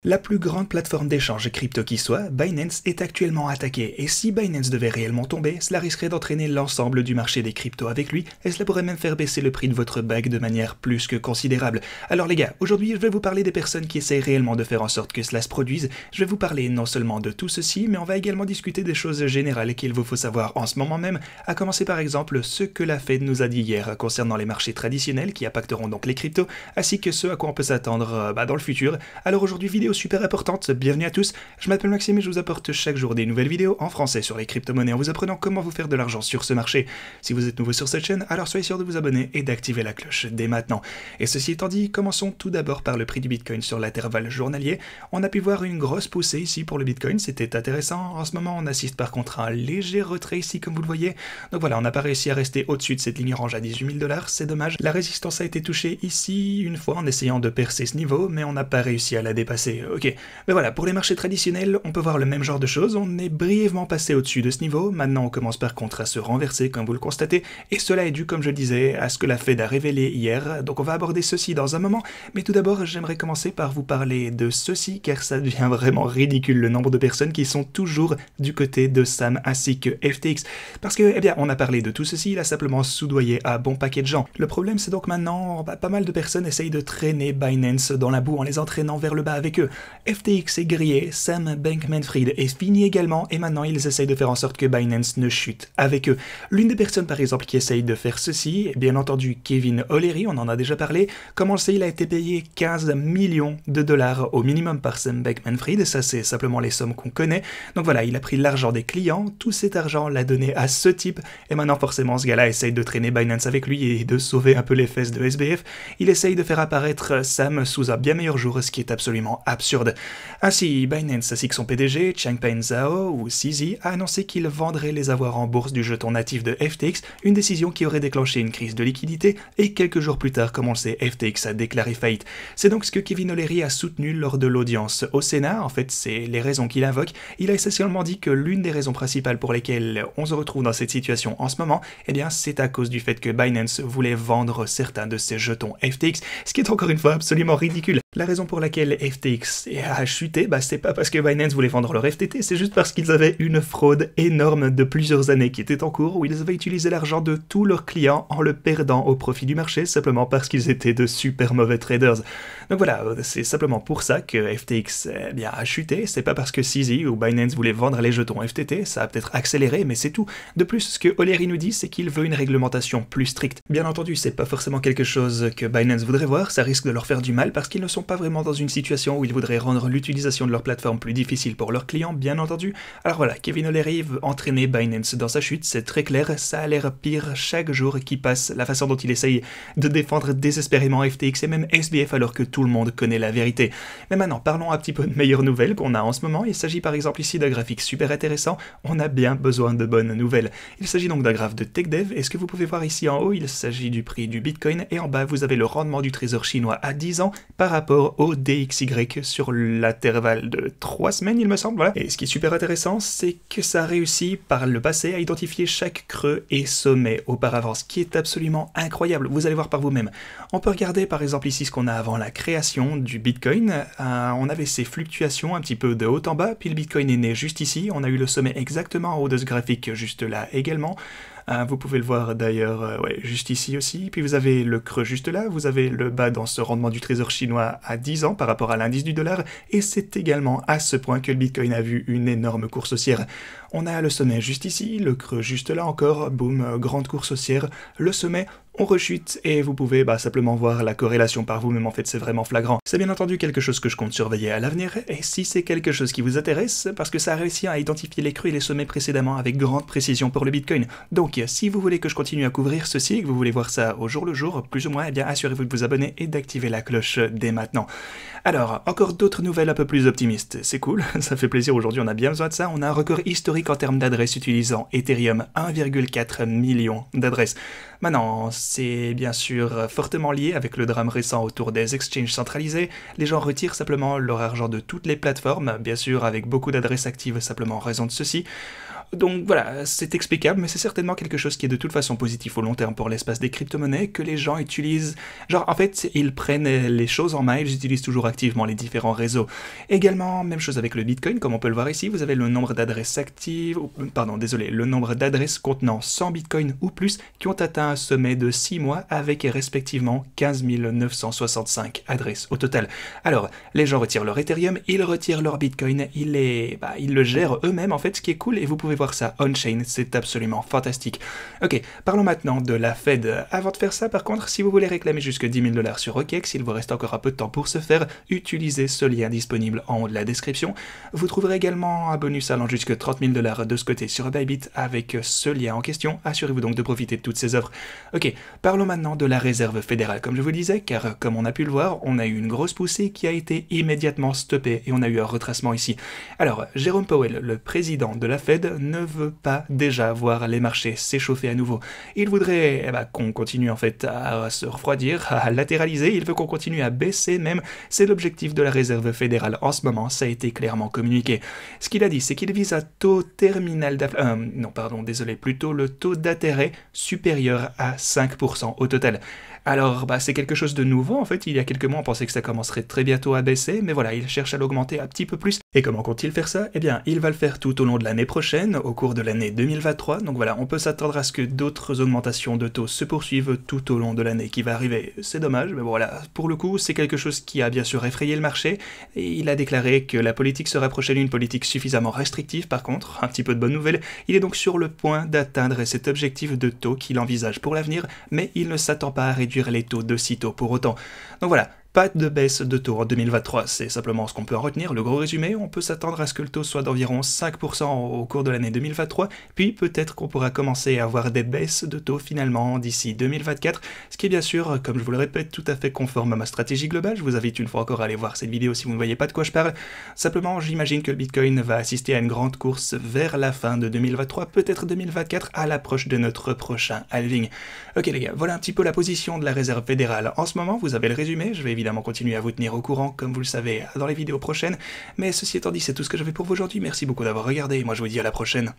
La plus grande plateforme d'échange crypto qui soit, Binance, est actuellement attaquée, et si Binance devait réellement tomber, cela risquerait d'entraîner l'ensemble du marché des cryptos avec lui, et cela pourrait même faire baisser le prix de votre bague de manière plus que considérable. Alors les gars, aujourd'hui je vais vous parler des personnes qui essayent réellement de faire en sorte que cela se produise. Je vais vous parler non seulement de tout ceci, mais on va également discuter des choses générales qu'il vous faut savoir en ce moment même, à commencer par exemple ce que la Fed nous a dit hier concernant les marchés traditionnels qui impacteront donc les cryptos, ainsi que ce à quoi on peut s'attendre dans le futur. Alors aujourd'hui, vidéo super importante, bienvenue à tous, je m'appelle Maxime et je vous apporte chaque jour des nouvelles vidéos en français sur les crypto-monnaies en vous apprenant comment vous faire de l'argent sur ce marché. Si vous êtes nouveau sur cette chaîne, alors soyez sûr de vous abonner et d'activer la cloche dès maintenant. Et ceci étant dit, commençons tout d'abord par le prix du Bitcoin sur l'intervalle journalier. On a pu voir une grosse poussée ici pour le Bitcoin, c'était intéressant. En ce moment, on assiste par contre à un léger retrait ici comme vous le voyez. Donc voilà, on n'a pas réussi à rester au-dessus de cette ligne orange à 18 000 $, c'est dommage. La résistance a été touchée ici une fois en essayant de percer ce niveau, mais on n'a pas réussi à la dépasser. Ok, mais voilà, pour les marchés traditionnels, on peut voir le même genre de choses, on est brièvement passé au-dessus de ce niveau, maintenant on commence par contre à se renverser comme vous le constatez, et cela est dû, comme je le disais, à ce que la Fed a révélé hier, donc on va aborder ceci dans un moment, mais tout d'abord j'aimerais commencer par vous parler de ceci, car ça devient vraiment ridicule le nombre de personnes qui sont toujours du côté de Sam ainsi que FTX, parce que, eh bien, on a parlé de tout ceci, il a simplement soudoyé à bon paquet de gens. Le problème c'est donc maintenant, pas mal de personnes essayent de traîner Binance dans la boue en les entraînant vers le bas avec eux. FTX est grillé, Sam Bankman-Fried est fini également, et maintenant ils essayent de faire en sorte que Binance ne chute avec eux. L'une des personnes par exemple qui essaye de faire ceci est bien entendu Kevin O'Leary, on en a déjà parlé. Comme on le sait, il a été payé 15 millions de dollars au minimum par Sam Bankman-Fried, ça c'est simplement les sommes qu'on connaît. Donc voilà, il a pris l'argent des clients, tout cet argent l'a donné à ce type, et maintenant forcément ce gars-là essaye de traîner Binance avec lui et de sauver un peu les fesses de SBF. Il essaye de faire apparaître Sam sous un bien meilleur jour, ce qui est absolument absurde. Ainsi, Binance ainsi que son PDG, Changpeng Zhao ou CZ, a annoncé qu'il vendrait les avoirs en bourse du jeton natif de FTX, une décision qui aurait déclenché une crise de liquidité, et quelques jours plus tard, comme on le sait, FTX a déclaré faillite. C'est donc ce que Kevin O'Leary a soutenu lors de l'audience au Sénat, en fait c'est les raisons qu'il invoque. Il a essentiellement dit que l'une des raisons principales pour lesquelles on se retrouve dans cette situation en ce moment, eh bien c'est à cause du fait que Binance voulait vendre certains de ses jetons FTX, ce qui est encore une fois absolument ridicule. La raison pour laquelle FTX a chuté, c'est pas parce que Binance voulait vendre leur FTT, c'est juste parce qu'ils avaient une fraude énorme de plusieurs années qui était en cours, où ils avaient utilisé l'argent de tous leurs clients en le perdant au profit du marché, simplement parce qu'ils étaient de super mauvais traders. Donc voilà, c'est simplement pour ça que FTX a chuté, c'est pas parce que CZ ou Binance voulaient vendre les jetons FTT, ça a peut-être accéléré, mais c'est tout. De plus, ce que O'Leary nous dit, c'est qu'il veut une réglementation plus stricte. Bien entendu, c'est pas forcément quelque chose que Binance voudrait voir, ça risque de leur faire du mal parce qu'ils ne sont pas vraiment dans une situation où ils voudraient rendre l'utilisation de leur plateforme plus difficile pour leurs clients, bien entendu. Alors voilà, Kevin O'Leary veut entraîner Binance dans sa chute, c'est très clair, ça a l'air pire chaque jour qui passe, la façon dont il essaye de défendre désespérément FTX et même SBF alors que tout le monde connaît la vérité. Mais maintenant, parlons un petit peu de meilleures nouvelles qu'on a en ce moment. Il s'agit par exemple ici d'un graphique super intéressant, on a bien besoin de bonnes nouvelles. Il s'agit donc d'un graphe de TechDev, et ce que vous pouvez voir ici en haut, il s'agit du prix du Bitcoin, et en bas vous avez le rendement du trésor chinois à 10 ans par rapport au DXY sur l'intervalle de 3 semaines, il me semble. Voilà. Et ce qui est super intéressant, c'est que ça a réussi par le passé à identifier chaque creux et sommet auparavant, ce qui est absolument incroyable. Vous allez voir par vous-même. On peut regarder par exemple ici ce qu'on a avant la création du Bitcoin. On avait ces fluctuations un petit peu de haut en bas, puis le Bitcoin est né juste ici. On a eu le sommet exactement en haut de ce graphique juste là également. Vous pouvez le voir d'ailleurs juste ici aussi, puis vous avez le creux juste là, vous avez le bas dans ce rendement du trésor chinois à 10 ans par rapport à l'indice du dollar, et c'est également à ce point que le Bitcoin a vu une énorme course haussière. On a le sommet juste ici, le creux juste là encore, boum, grande course haussière, le sommet, on rechute, et vous pouvez simplement voir la corrélation par vous-même, en fait c'est vraiment flagrant. C'est bien entendu quelque chose que je compte surveiller à l'avenir, et si c'est quelque chose qui vous intéresse, parce que ça a réussi à identifier les creux et les sommets précédemment avec grande précision pour le Bitcoin. Donc si vous voulez que je continue à couvrir ceci, et que vous voulez voir ça au jour le jour, plus ou moins, eh bien assurez-vous de vous abonner et d'activer la cloche dès maintenant. Alors, encore d'autres nouvelles un peu plus optimistes, c'est cool, ça fait plaisir, aujourd'hui on a bien besoin de ça, on a un record historique en termes d'adresses utilisant Ethereum, 1,4 million d'adresses. Maintenant, c'est bien sûr fortement lié avec le drame récent autour des exchanges centralisés, les gens retirent simplement leur argent de toutes les plateformes, bien sûr avec beaucoup d'adresses actives simplement en raison de ceci. donc voilà, c'est explicable, mais c'est certainement quelque chose qui est de toute façon positif au long terme pour l'espace des crypto-monnaies, que les gens utilisent, genre en fait, ils prennent les choses en main, ils utilisent toujours activement les différents réseaux. Également, même chose avec le Bitcoin, comme on peut le voir ici, vous avez le nombre d'adresses actives, le nombre d'adresses contenant 100 Bitcoins ou plus qui ont atteint un sommet de 6 mois avec respectivement 15 965 adresses au total. Alors, les gens retirent leur Ethereum, ils retirent leur Bitcoin, ils le gèrent eux-mêmes en fait, ce qui est cool, et vous pouvez voir ça on-chain, c'est absolument fantastique. Ok, parlons maintenant de la Fed. Avant de faire ça, par contre, si vous voulez réclamer jusque 10 000 $ sur OKEx, il vous reste encore un peu de temps pour ce faire, utilisez ce lien disponible en haut de la description. Vous trouverez également un bonus allant jusque 30 000 $ de ce côté sur Bybit avec ce lien en question. Assurez-vous donc de profiter de toutes ces offres. Ok, parlons maintenant de la réserve fédérale, comme je vous disais, car comme on a pu le voir, on a eu une grosse poussée qui a été immédiatement stoppée et on a eu un retracement ici. Alors, Jérôme Powell, le président de la Fed, ne veut pas déjà voir les marchés s'échauffer à nouveau. Il voudrait qu'on continue en fait à se refroidir, à latéraliser, il veut qu'on continue à baisser même, c'est l'objectif de la réserve fédérale en ce moment, ça a été clairement communiqué. Ce qu'il a dit, c'est qu'il vise un taux terminal plutôt le taux d'intérêt supérieur à 5% au total. Alors, c'est quelque chose de nouveau, en fait, il y a quelques mois on pensait que ça commencerait très bientôt à baisser, mais voilà, il cherche à l'augmenter un petit peu plus. Et comment compte-t-il faire ça? Eh bien, il va le faire tout au long de l'année prochaine, au cours de l'année 2023, donc voilà, on peut s'attendre à ce que d'autres augmentations de taux se poursuivent tout au long de l'année qui va arriver. C'est dommage, mais bon, voilà, pour le coup, c'est quelque chose qui a bien sûr effrayé le marché, et il a déclaré que la politique se rapprochait d'une politique suffisamment restrictive, par contre, un petit peu de bonne nouvelle, il est donc sur le point d'atteindre cet objectif de taux qu'il envisage pour l'avenir, mais il ne s'attend pas à réduire les taux de sitôt pour autant. Donc voilà, pas de baisse de taux en 2023, c'est simplement ce qu'on peut en retenir. Le gros résumé, on peut s'attendre à ce que le taux soit d'environ 5% au cours de l'année 2023, puis peut-être qu'on pourra commencer à avoir des baisses de taux finalement d'ici 2024, ce qui est bien sûr, comme je vous le répète, tout à fait conforme à ma stratégie globale. Je vous invite une fois encore à aller voir cette vidéo si vous ne voyez pas de quoi je parle. Simplement, j'imagine que le Bitcoin va assister à une grande course vers la fin de 2023, peut-être 2024, à l'approche de notre prochain halving. Ok les gars, voilà un petit peu la position de la réserve fédérale en ce moment, vous avez le résumé, je vais évidemment continuer à vous tenir au courant, comme vous le savez, dans les vidéos prochaines, mais ceci étant dit, c'est tout ce que j'avais pour vous aujourd'hui, merci beaucoup d'avoir regardé, et moi je vous dis à la prochaine.